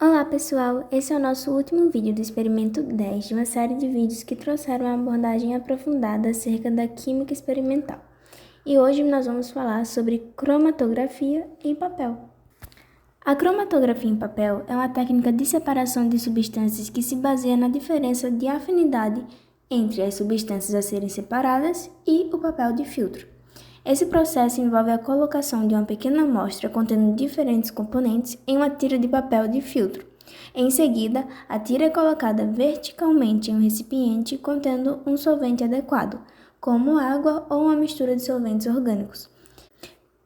Olá pessoal, esse é o nosso último vídeo do experimento 10 de uma série de vídeos que trouxeram uma abordagem aprofundada acerca da química experimental. E hoje nós vamos falar sobre cromatografia em papel. A cromatografia em papel é uma técnica de separação de substâncias que se baseia na diferença de afinidade entre as substâncias a serem separadas e o papel de filtro. Esse processo envolve a colocação de uma pequena amostra contendo diferentes componentes em uma tira de papel de filtro. Em seguida, a tira é colocada verticalmente em um recipiente contendo um solvente adequado, como água ou uma mistura de solventes orgânicos.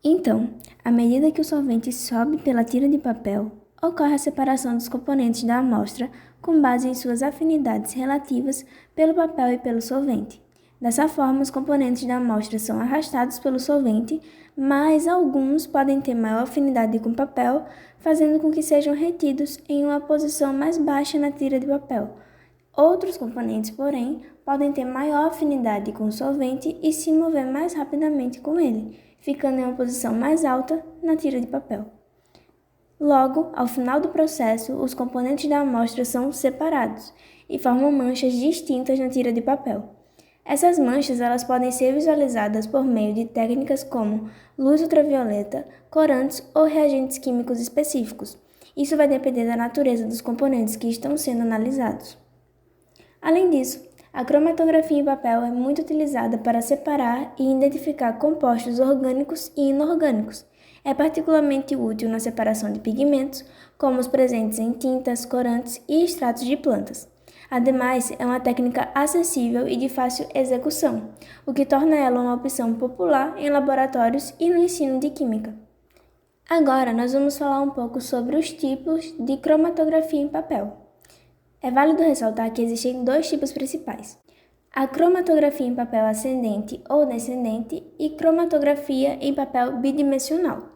Então, à medida que o solvente sobe pela tira de papel, ocorre a separação dos componentes da amostra com base em suas afinidades relativas pelo papel e pelo solvente. Dessa forma, os componentes da amostra são arrastados pelo solvente, mas alguns podem ter maior afinidade com o papel, fazendo com que sejam retidos em uma posição mais baixa na tira de papel. Outros componentes, porém, podem ter maior afinidade com o solvente e se mover mais rapidamente com ele, ficando em uma posição mais alta na tira de papel. Logo, ao final do processo, os componentes da amostra são separados e formam manchas distintas na tira de papel. Essas manchas elas podem ser visualizadas por meio de técnicas como luz ultravioleta, corantes ou reagentes químicos específicos. Isso vai depender da natureza dos componentes que estão sendo analisados. Além disso, a cromatografia em papel é muito utilizada para separar e identificar compostos orgânicos e inorgânicos. É particularmente útil na separação de pigmentos, como os presentes em tintas, corantes e extratos de plantas. Ademais, é uma técnica acessível e de fácil execução, o que torna ela uma opção popular em laboratórios e no ensino de química. Agora, nós vamos falar um pouco sobre os tipos de cromatografia em papel. É válido ressaltar que existem dois tipos principais: a cromatografia em papel ascendente ou descendente e cromatografia em papel bidimensional.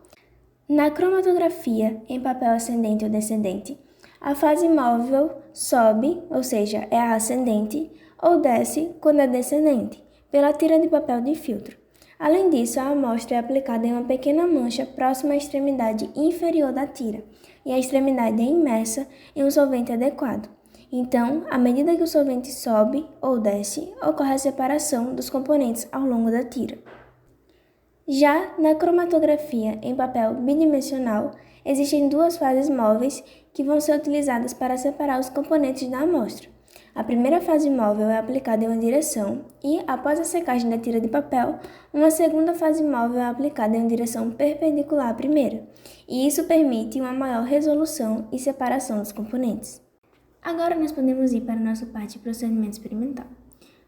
Na cromatografia em papel ascendente ou descendente, a fase móvel sobe, ou seja, é a ascendente, ou desce, quando é descendente, pela tira de papel de filtro. Além disso, a amostra é aplicada em uma pequena mancha próxima à extremidade inferior da tira, e a extremidade é imersa em um solvente adequado. Então, à medida que o solvente sobe ou desce, ocorre a separação dos componentes ao longo da tira. Já na cromatografia em papel bidimensional, existem duas fases móveis que vão ser utilizadas para separar os componentes da amostra. A primeira fase móvel é aplicada em uma direção e, após a secagem da tira de papel, uma segunda fase móvel é aplicada em uma direção perpendicular à primeira, e isso permite uma maior resolução e separação dos componentes. Agora nós podemos ir para a nossa parte de procedimento experimental.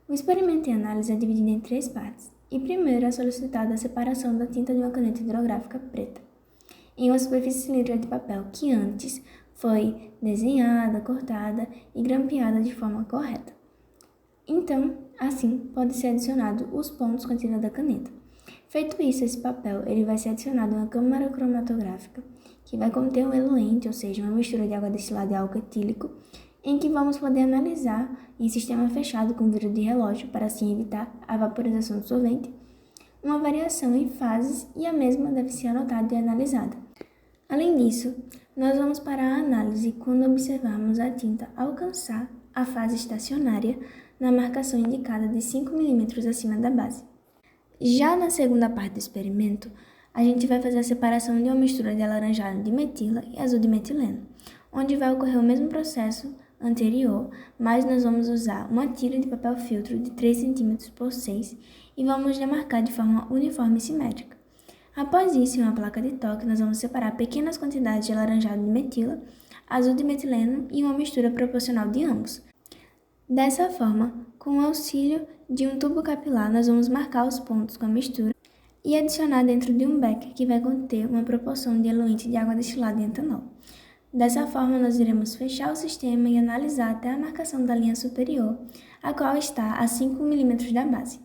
O experimento em análise é dividido em três partes, e primeiro é solicitada a separação da tinta de uma caneta hidrográfica preta em uma superfície cilíndrica de papel que antes foi desenhada, cortada e grampeada de forma correta. Então, assim, pode ser adicionado os pontos com a tinta da caneta. Feito isso, esse papel ele vai ser adicionado a uma câmara cromatográfica que vai conter um eluente, ou seja, uma mistura de água destilada e álcool etílico, em que vamos poder analisar em sistema fechado com vidro de relógio para assim evitar a vaporização do solvente, uma variação em fases e a mesma deve ser anotada e analisada. Além disso, nós vamos para a análise quando observarmos a tinta alcançar a fase estacionária na marcação indicada de 5 mm acima da base. Já na segunda parte do experimento, a gente vai fazer a separação de uma mistura de alaranjado de metila e azul de metileno, onde vai ocorrer o mesmo processo anterior, mas nós vamos usar uma tira de papel filtro de 3 cm por 6 e vamos demarcar de forma uniforme e simétrica. Após isso, em uma placa de toque, nós vamos separar pequenas quantidades de alaranjado de metila, azul de metileno e uma mistura proporcional de ambos. Dessa forma, com o auxílio de um tubo capilar, nós vamos marcar os pontos com a mistura e adicionar dentro de um becker que vai conter uma proporção de eluente de água destilada e etanol. Dessa forma, nós iremos fechar o sistema e analisar até a marcação da linha superior, a qual está a 5 mm da base.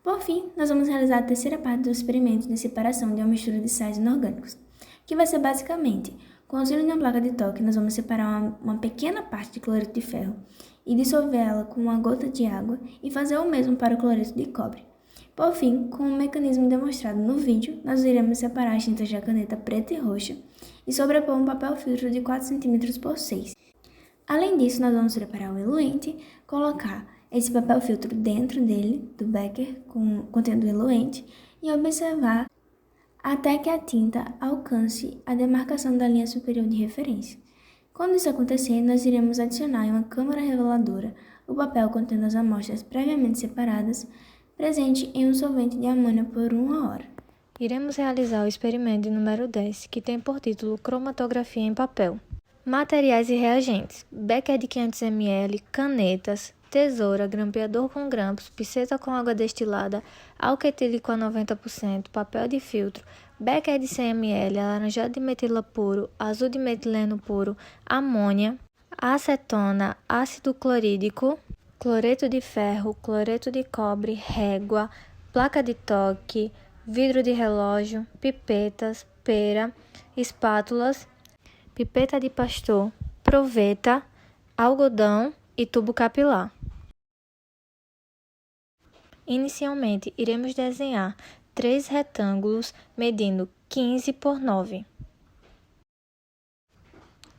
Por fim, nós vamos realizar a terceira parte do experimento de separação de uma mistura de sais inorgânicos, que vai ser basicamente, com o auxílio de uma placa de toque, nós vamos separar uma pequena parte de cloreto de ferro e dissolver ela com uma gota de água e fazer o mesmo para o cloreto de cobre. Por fim, com o mecanismo demonstrado no vídeo, nós iremos separar as tintas da caneta preta e roxa e sobrepor um papel filtro de 4 cm por 6. Além disso, nós vamos preparar o eluente, colocar esse papel filtro dentro dele, do becker contendo o eluente, e observar até que a tinta alcance a demarcação da linha superior de referência. Quando isso acontecer, nós iremos adicionar em uma câmara reveladora o papel contendo as amostras previamente separadas, presente em um solvente de amônia por 1 hora. Iremos realizar o experimento número 10, que tem por título Cromatografia em papel. Materiais e reagentes: becker de 500 ml, canetas, tesoura, grampeador com grampos, pipeta com água destilada, álcool etílico a 90%, papel de filtro, becker de 100 ml, alaranjado de metila puro, azul de metileno puro, amônia, acetona, ácido clorídrico, cloreto de ferro, cloreto de cobre, régua, placa de toque, vidro de relógio, pipetas, pera, espátulas, pipeta de pastor, proveta, algodão e tubo capilar. Inicialmente, iremos desenhar 3 retângulos medindo 15 por 9.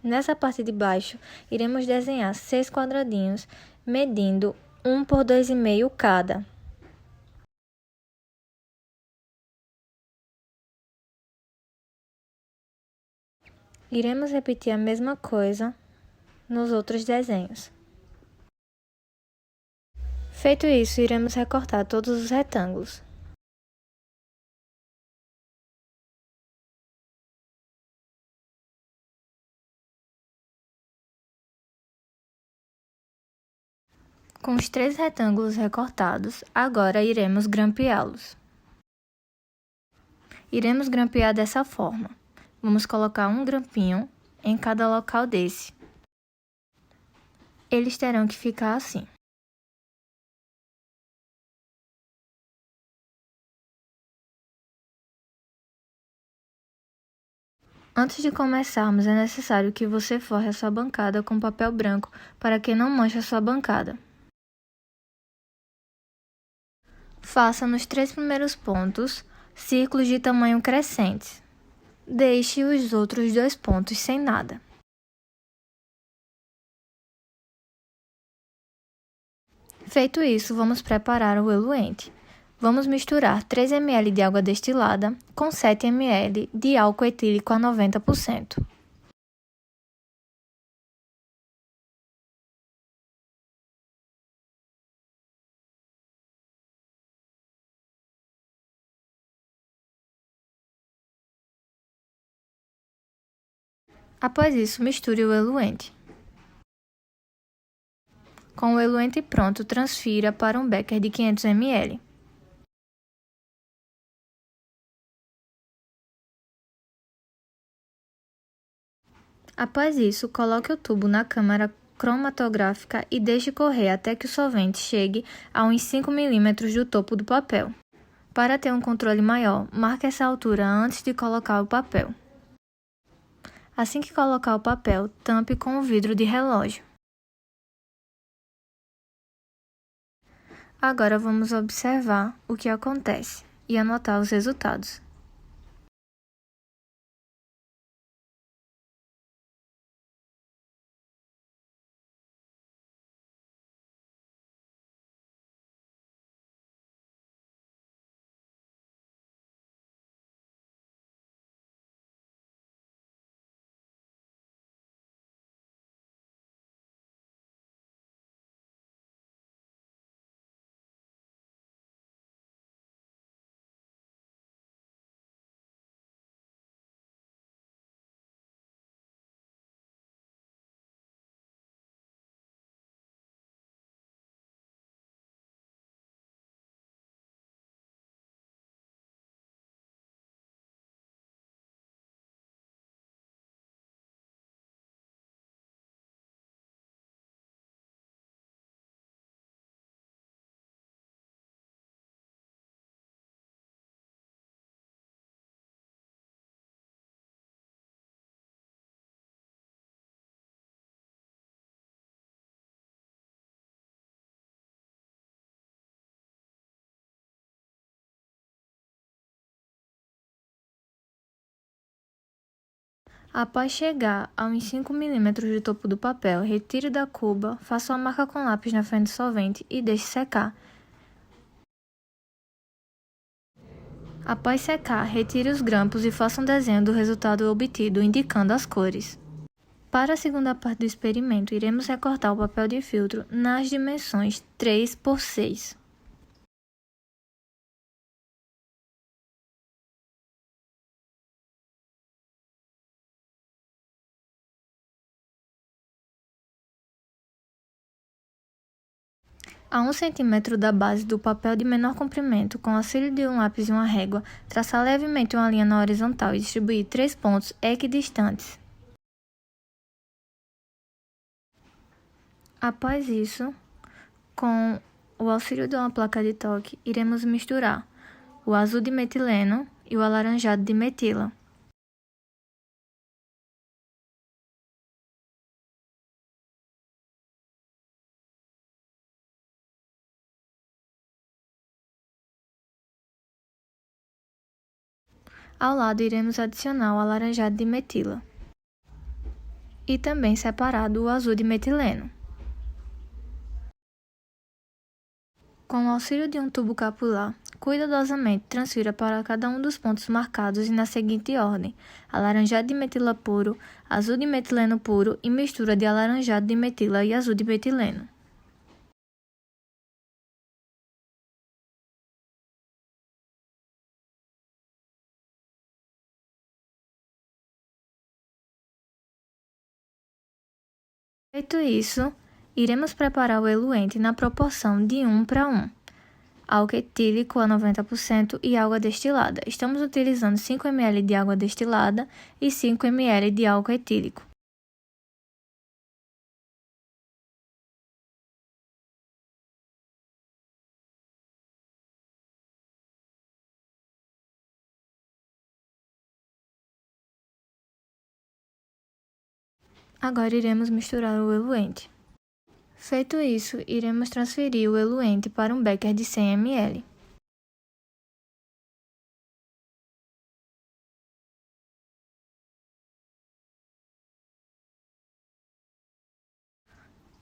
Nessa parte de baixo, iremos desenhar 6 quadradinhos medindo 1 por 2,5 cada. Iremos repetir a mesma coisa nos outros desenhos. Feito isso, iremos recortar todos os retângulos. Com os 3 retângulos recortados, agora iremos grampeá-los. Iremos grampear dessa forma. Vamos colocar um grampinho em cada local desse. Eles terão que ficar assim. Antes de começarmos, é necessário que você forre a sua bancada com papel branco para que não manche a sua bancada. Faça nos 3 primeiros pontos círculos de tamanho crescente. Deixe os outros 2 pontos sem nada. Feito isso, vamos preparar o eluente. Vamos misturar 3 ml de água destilada com 7 ml de álcool etílico a 90%. Após isso, misture o eluente. Com o eluente pronto, transfira para um becker de 500 ml. Após isso, coloque o tubo na câmara cromatográfica e deixe correr até que o solvente chegue a uns 5 mm do topo do papel. Para ter um controle maior, marque essa altura antes de colocar o papel. Assim que colocar o papel, tampe com o vidro de relógio. Agora vamos observar o que acontece e anotar os resultados. Após chegar a uns 5 milímetros do topo do papel, retire da cuba, faça uma marca com lápis na frente do solvente e deixe secar. Após secar, retire os grampos e faça um desenho do resultado obtido, indicando as cores. Para a segunda parte do experimento, iremos recortar o papel de filtro nas dimensões 3 por 6. A 1 cm da base do papel de menor comprimento, com auxílio de um lápis e uma régua, traçar levemente uma linha na horizontal e distribuir 3 pontos equidistantes. Após isso, com o auxílio de uma placa de toque, iremos misturar o azul de metileno e o alaranjado de metila. Ao lado, iremos adicionar o alaranjado de metila e também separado o azul de metileno. Com o auxílio de um tubo capilar, cuidadosamente transfira para cada um dos pontos marcados e na seguinte ordem: alaranjado de metila puro, azul de metileno puro e mistura de alaranjado de metila e azul de metileno. Feito isso, iremos preparar o eluente na proporção de 1:1. Álcool etílico a 90% e água destilada. Estamos utilizando 5 ml de água destilada e 5 ml de álcool etílico. Agora iremos misturar o eluente. Feito isso, iremos transferir o eluente para um becker de 100 ml.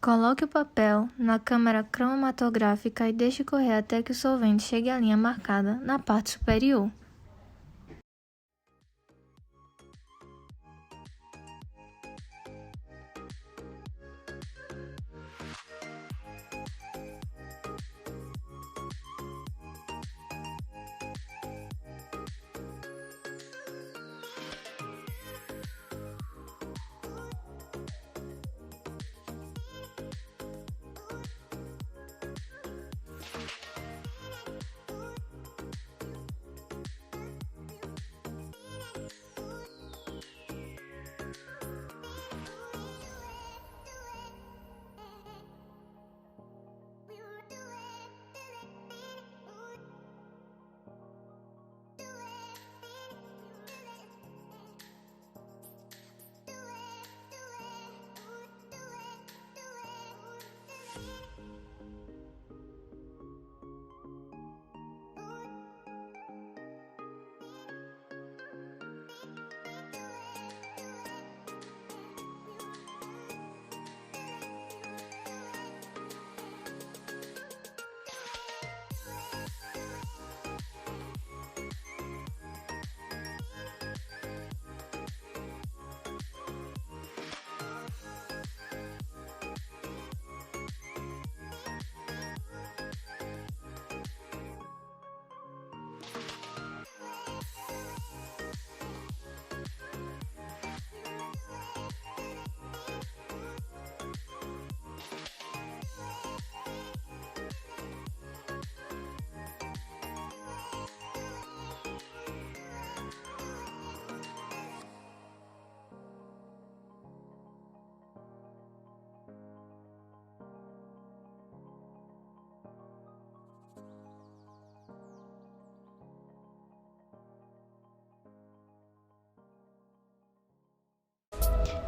Coloque o papel na câmara cromatográfica e deixe correr até que o solvente chegue à linha marcada na parte superior.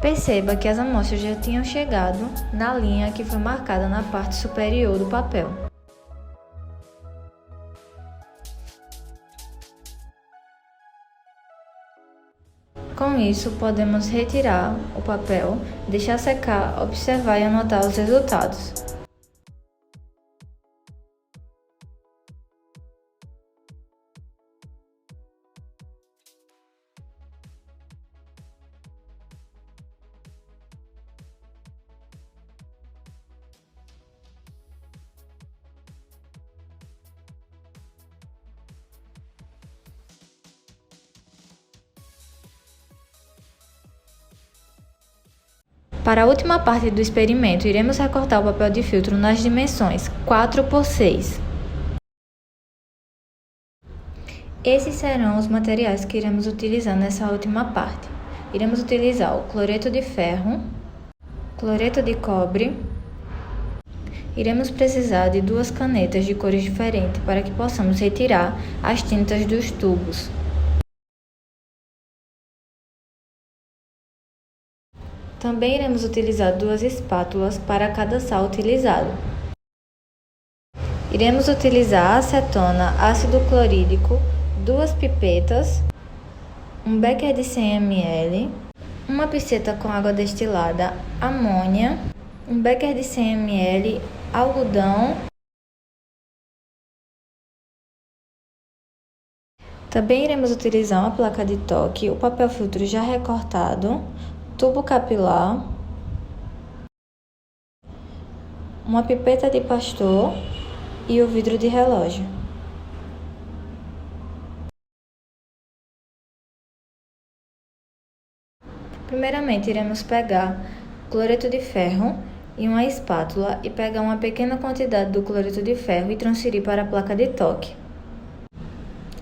Perceba que as amostras já tinham chegado na linha que foi marcada na parte superior do papel. Com isso, podemos retirar o papel, deixar secar, observar e anotar os resultados. Para a última parte do experimento, iremos recortar o papel de filtro nas dimensões 4 por 6. Esses serão os materiais que iremos utilizar nessa última parte. Iremos utilizar o cloreto de ferro, cloreto de cobre. Iremos precisar de 2 canetas de cores diferentes para que possamos retirar as tintas dos tubos. Também iremos utilizar 2 espátulas para cada sal utilizado. Iremos utilizar acetona, ácido clorídrico, 2 pipetas, um becker de 100 ml, uma pipeta com água destilada, amônia, um becker de 100 ml, algodão. Também iremos utilizar uma placa de toque, o papel filtro já recortado, tubo capilar, uma pipeta de pastor e o vidro de relógio. Primeiramente, iremos pegar cloreto de ferro e uma espátula e pegar uma pequena quantidade do cloreto de ferro e transferir para a placa de toque.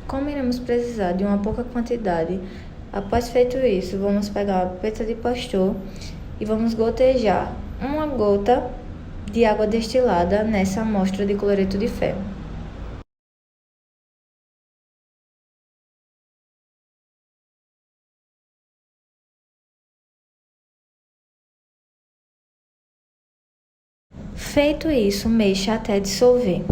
Como iremos precisar de uma pouca quantidade, após feito isso, vamos pegar uma pipeta de pastor e vamos gotejar uma gota de água destilada nessa amostra de cloreto de ferro. Feito isso, mexa até dissolver.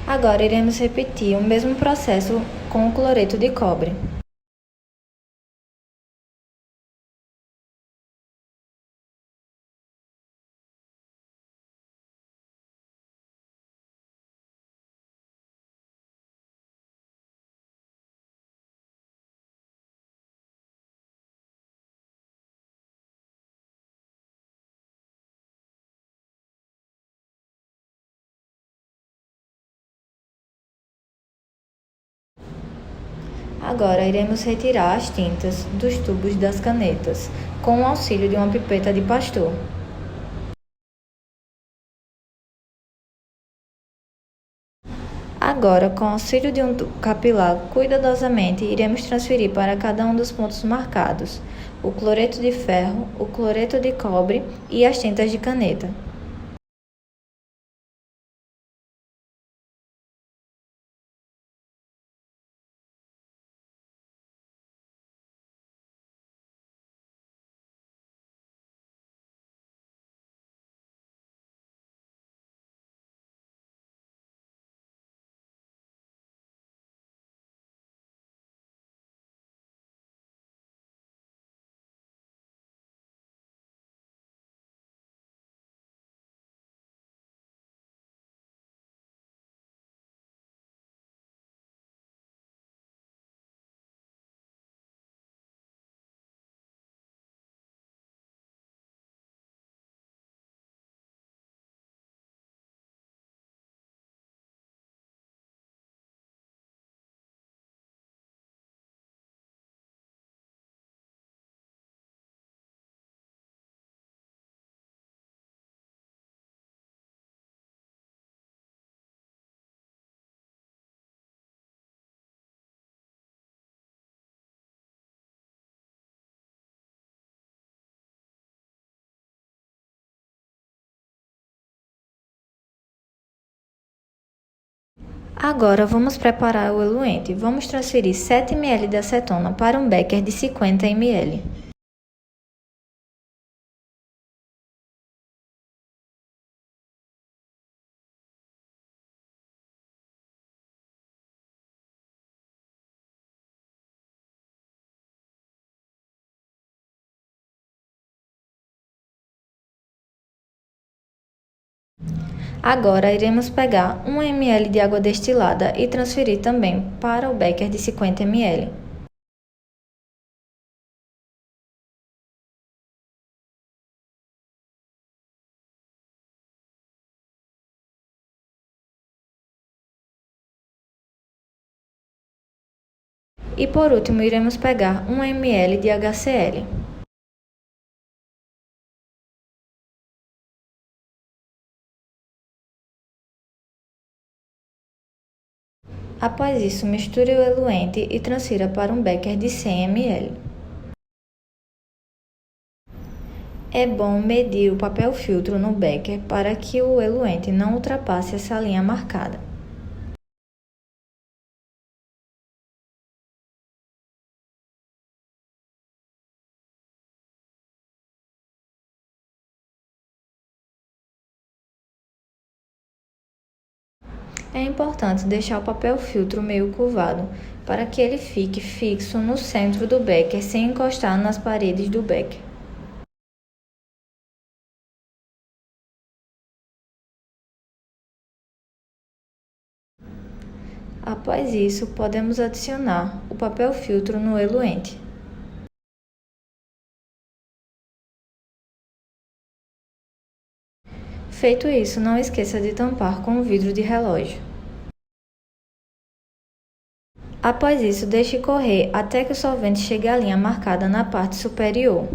Agora iremos repetir o mesmo processo com o cloreto de cobre. Agora iremos retirar as tintas dos tubos das canetas, com o auxílio de uma pipeta de pastor. Agora, com o auxílio de um tubo capilar, cuidadosamente iremos transferir para cada um dos pontos marcados o cloreto de ferro, o cloreto de cobre e as tintas de caneta. Agora vamos preparar o eluente. Vamos transferir 7 ml de acetona para um becker de 50 ml. Agora iremos pegar 1 ml de água destilada e transferir também para o becker de 50 ml. E por último, iremos pegar 1 ml de HCl. Após isso, misture o eluente e transfira para um becker de 100 ml. É bom medir o papel filtro no becker para que o eluente não ultrapasse essa linha marcada. É importante deixar o papel filtro meio curvado, para que ele fique fixo no centro do becker sem encostar nas paredes do becker. Após isso, podemos adicionar o papel filtro no eluente. Feito isso, não esqueça de tampar com o vidro de relógio. Após isso, deixe correr até que o solvente chegue à linha marcada na parte superior.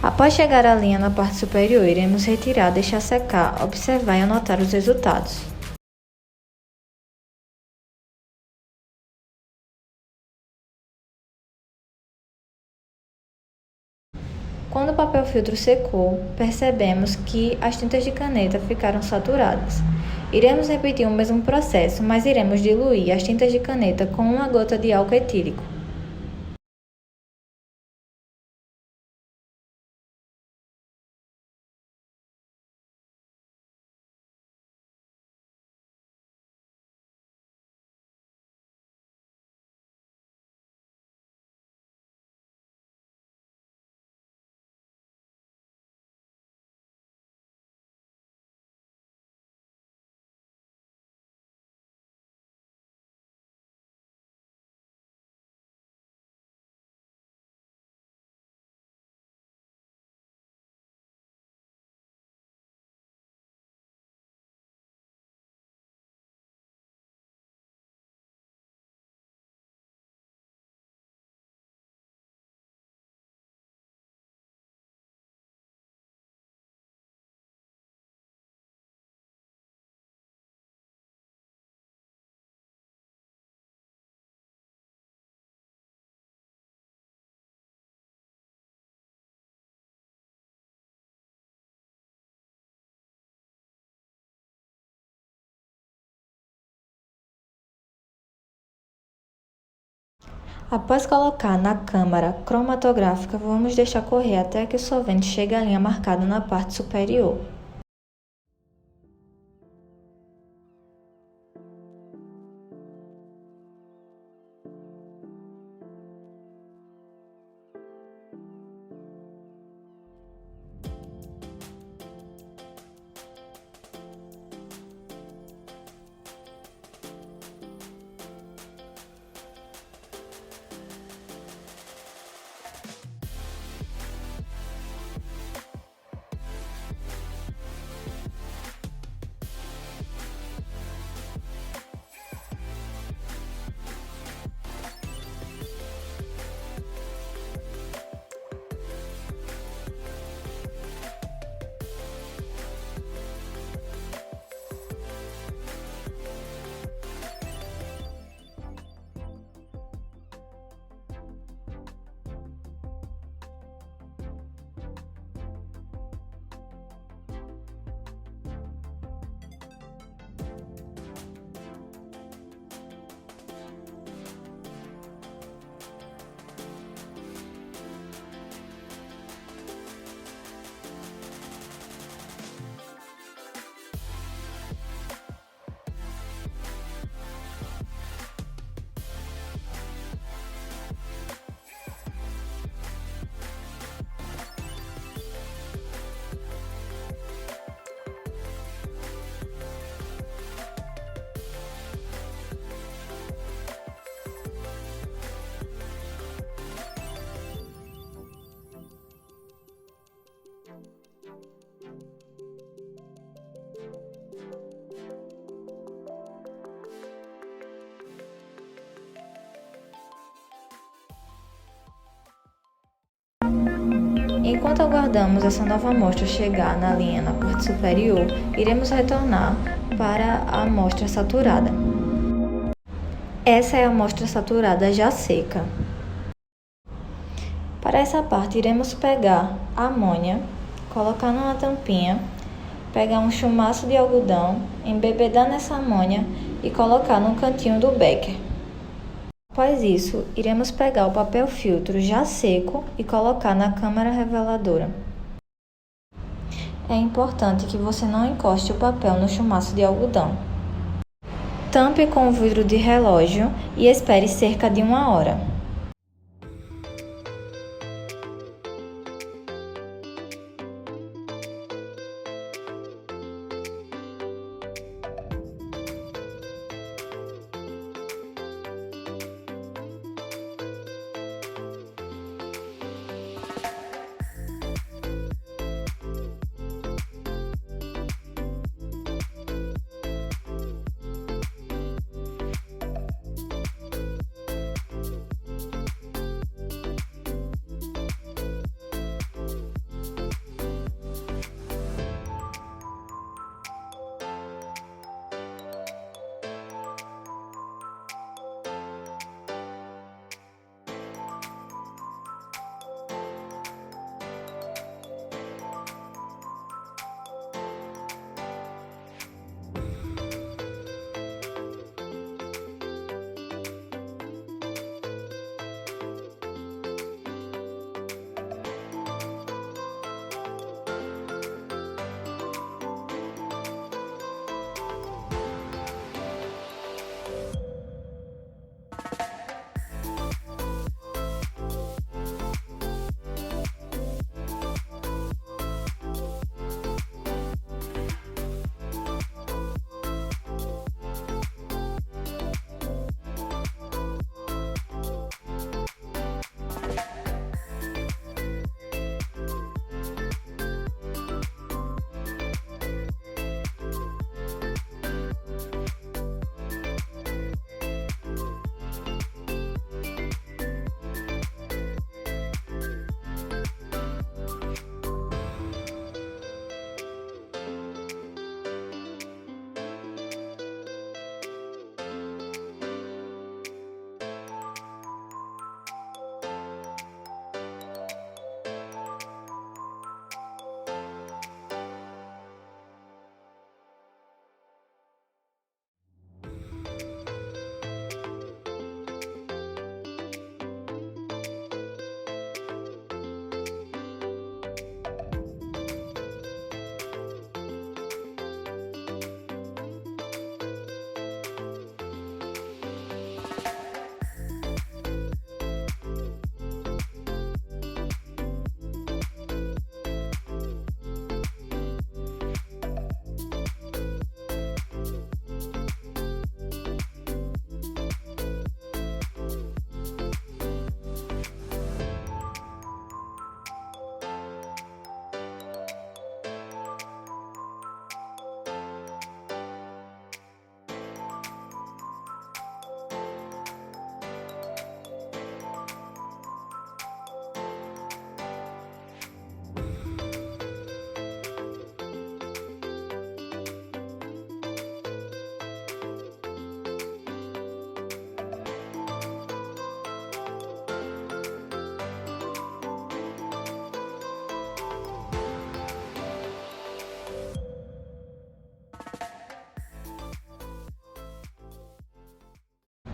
Após chegar à linha na parte superior, iremos retirar, deixar secar, observar e anotar os resultados. Quando o papel filtro secou, percebemos que as tintas de caneta ficaram saturadas. Iremos repetir o mesmo processo, mas iremos diluir as tintas de caneta com 1 gota de álcool etílico. Após colocar na câmara cromatográfica, vamos deixar correr até que o solvente chegue à linha marcada na parte superior. Enquanto aguardamos essa nova amostra chegar na linha na parte superior, iremos retornar para a amostra saturada. Essa é a amostra saturada já seca. Para essa parte, iremos pegar a amônia, colocar numa tampinha, pegar um chumaço de algodão, embebedar nessa amônia e colocar no cantinho do becker. Após isso, iremos pegar o papel filtro já seco e colocar na câmara reveladora. É importante que você não encoste o papel no chumaço de algodão. Tampe com o vidro de relógio e espere cerca de 1 hora.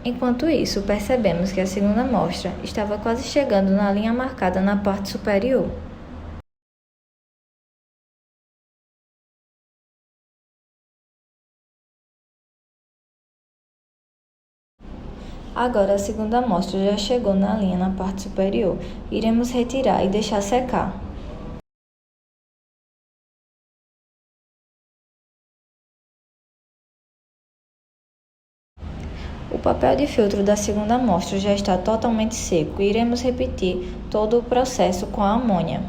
Enquanto isso, percebemos que a segunda amostra estava quase chegando na linha marcada na parte superior. Agora a segunda amostra já chegou na linha na parte superior. Iremos retirar e deixar secar. O papel de filtro da segunda amostra já está totalmente seco e iremos repetir todo o processo com a amônia.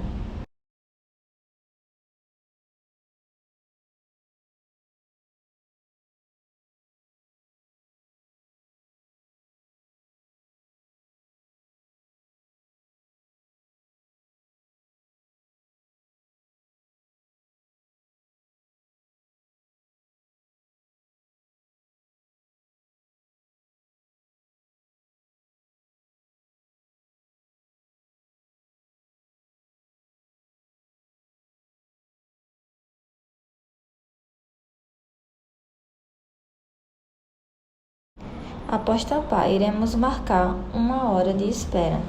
Após tampar, iremos marcar 1 hora de espera.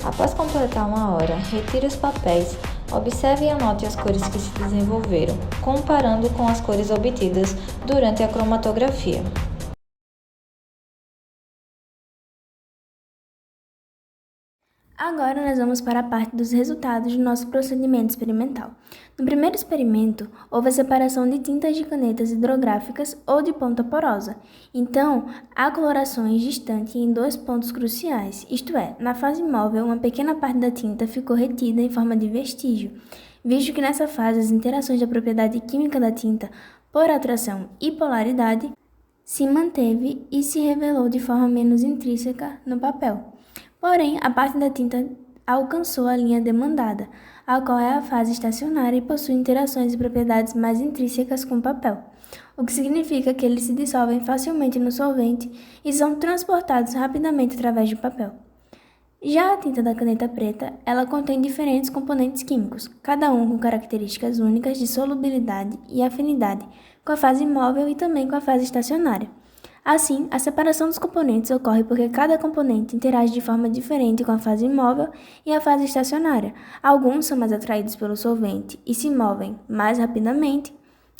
Após completar 1 hora, retire os papéis, observe e anote as cores que se desenvolveram, comparando com as cores obtidas durante a cromatografia. Agora nós vamos para a parte dos resultados do nosso procedimento experimental. No primeiro experimento, houve a separação de tintas de canetas hidrográficas ou de ponta porosa. Então, há colorações distantes em 2 pontos cruciais, isto é, na fase móvel, uma pequena parte da tinta ficou retida em forma de vestígio, visto que nessa fase as interações da propriedade química da tinta por atração e polaridade se manteve e se revelou de forma menos intrínseca no papel. Porém, a parte da tinta alcançou a linha demandada, a qual é a fase estacionária e possui interações e propriedades mais intrínsecas com o papel, o que significa que eles se dissolvem facilmente no solvente e são transportados rapidamente através do papel. Já a tinta da caneta preta, ela contém diferentes componentes químicos, cada um com características únicas de solubilidade e afinidade com a fase móvel e também com a fase estacionária. Assim, a separação dos componentes ocorre porque cada componente interage de forma diferente com a fase móvel e a fase estacionária. Alguns são mais atraídos pelo solvente e se movem mais rapidamente,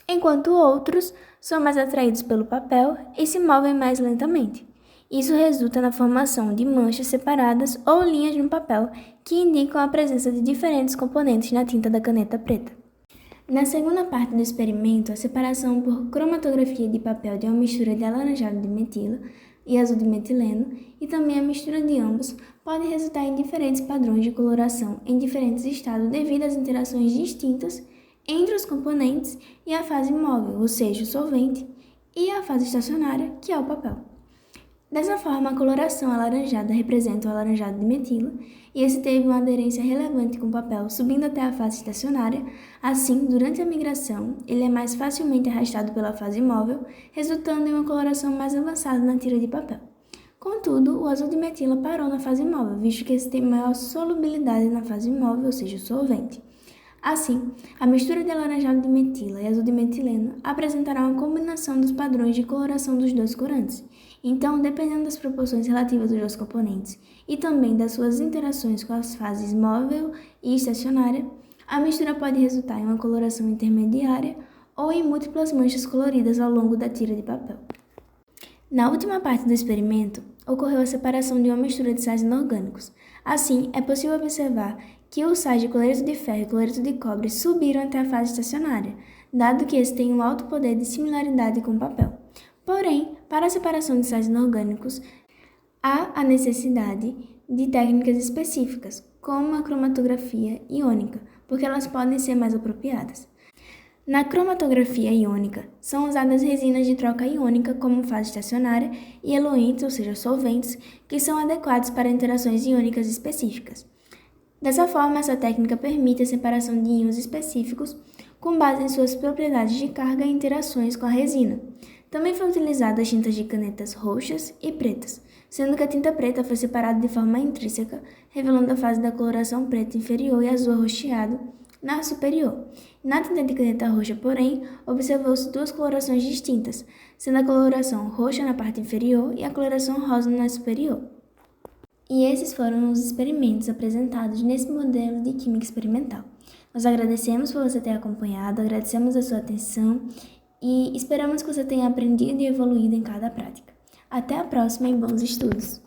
enquanto outros são mais atraídos pelo papel e se movem mais lentamente. Isso resulta na formação de manchas separadas ou linhas no papel que indicam a presença de diferentes componentes na tinta da caneta preta. Na segunda parte do experimento, a separação por cromatografia de papel de uma mistura de alaranjado de metilo e azul de metileno e também a mistura de ambos pode resultar em diferentes padrões de coloração em diferentes estados devido às interações distintas entre os componentes e a fase móvel, ou seja, o solvente, e a fase estacionária, que é o papel. Dessa forma, a coloração alaranjada representa o alaranjado de metilo, e esse teve uma aderência relevante com o papel, subindo até a fase estacionária. Assim, durante a migração, ele é mais facilmente arrastado pela fase móvel, resultando em uma coloração mais avançada na tira de papel. Contudo, o azul de metila parou na fase móvel, visto que esse tem maior solubilidade na fase móvel, ou seja, o solvente. Assim, a mistura de alaranjado de metila e azul de metileno apresentará uma combinação dos padrões de coloração dos dois corantes. Então, dependendo das proporções relativas dos dois componentes e também das suas interações com as fases móvel e estacionária, a mistura pode resultar em uma coloração intermediária ou em múltiplas manchas coloridas ao longo da tira de papel. Na última parte do experimento, ocorreu a separação de uma mistura de sais inorgânicos. Assim, é possível observar que os sais de cloreto de ferro e cloreto de cobre subiram até a fase estacionária, dado que esse tem um alto poder de similaridade com o papel. Porém, para a separação de sais inorgânicos, há a necessidade de técnicas específicas, como a cromatografia iônica, porque elas podem ser mais apropriadas. Na cromatografia iônica, são usadas resinas de troca iônica como fase estacionária e eluentes, ou seja, solventes, que são adequados para interações iônicas específicas. Dessa forma, essa técnica permite a separação de íons específicos com base em suas propriedades de carga e interações com a resina. Também foi utilizada as tintas de canetas roxas e pretas, sendo que a tinta preta foi separada de forma intrínseca, revelando a fase da coloração preta inferior e azul arroxeado na superior. Na tinta de caneta roxa, porém, observou-se 2 colorações distintas, sendo a coloração roxa na parte inferior e a coloração rosa na superior. E esses foram os experimentos apresentados nesse modelo de química experimental. Nós agradecemos por você ter acompanhado, agradecemos a sua atenção e esperamos que você tenha aprendido e evoluído em cada prática. Até a próxima e bons estudos!